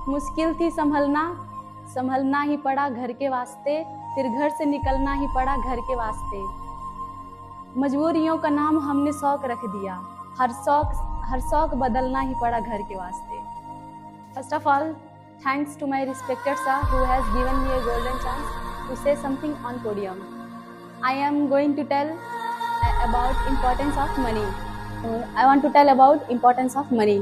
मुश्किल थी संभलना ही पड़ा घर के वास्ते, फिर घर से निकलना ही पड़ा घर के वास्ते। मजबूरियों का नाम हमने शौक रख दिया, हर शौक बदलना ही पड़ा घर के वास्ते। First of all, thanks to my respected sir who has given me a golden chance to say something on podium. I am going to tell about importance of money. I want to tell about importance of money.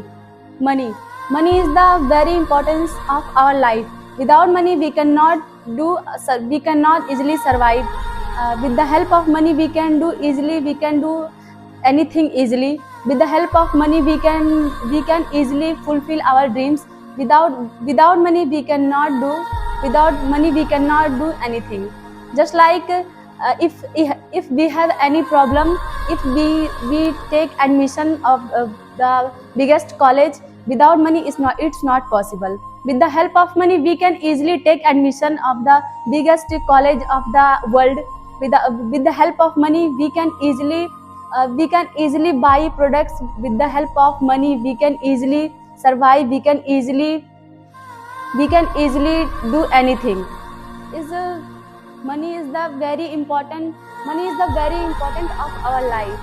Money is the very importance of our life. Without money, we cannot easily survive. With the help of money, we can do anything easily. With the help of money, we can easily fulfill our dreams. Without money, we cannot do anything. Just like if we have any problem, if we take admission of the biggest college, without money it's not possible. With the help of money, we can easily take admission of the biggest college of the world. With the help of money, we can easily buy products. With the help of money, we can easily survive. We can easily do anything. Money is the very important of our life.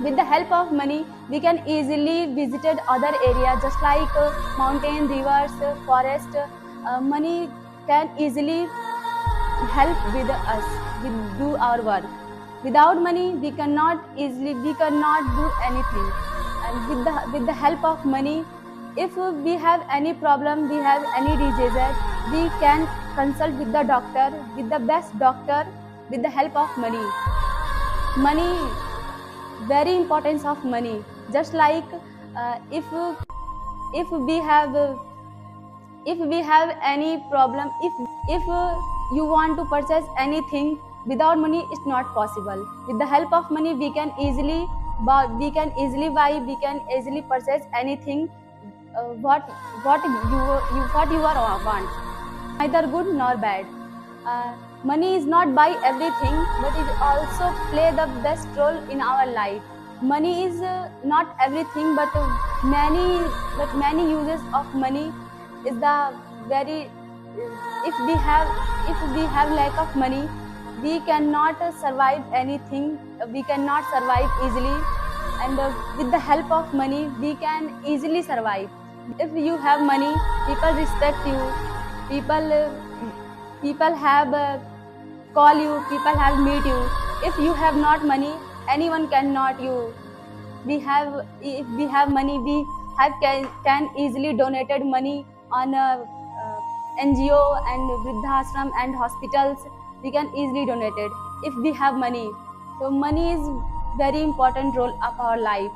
With the help of money, we can easily visit other areas, just like mountain, rivers, forest. Money can easily help with us do our work. Without money, we cannot do anything. And with the help of money, if we have any problem, we have any diseases, we can consult with the doctor, with the best doctor, with the help of money. Very importance of money. Just like if we have any problem, if you want to purchase anything, without money it's not possible. With the help of money, we can easily buy, we can easily purchase anything what you want, neither good nor bad. Money is not buy everything, but it also play the best role in our life. Money is not everything, but many uses of money is the very. If we have lack of money, we cannot survive anything. We cannot survive easily, and with the help of money, we can easily survive. If you have money, people respect you. People have call you. People have meet you. If you have not money, anyone cannot you. If we have money, we can easily donated money on NGO and Vriddhashram and hospitals. We can easily donate it if we have money. So money is very important role of our life.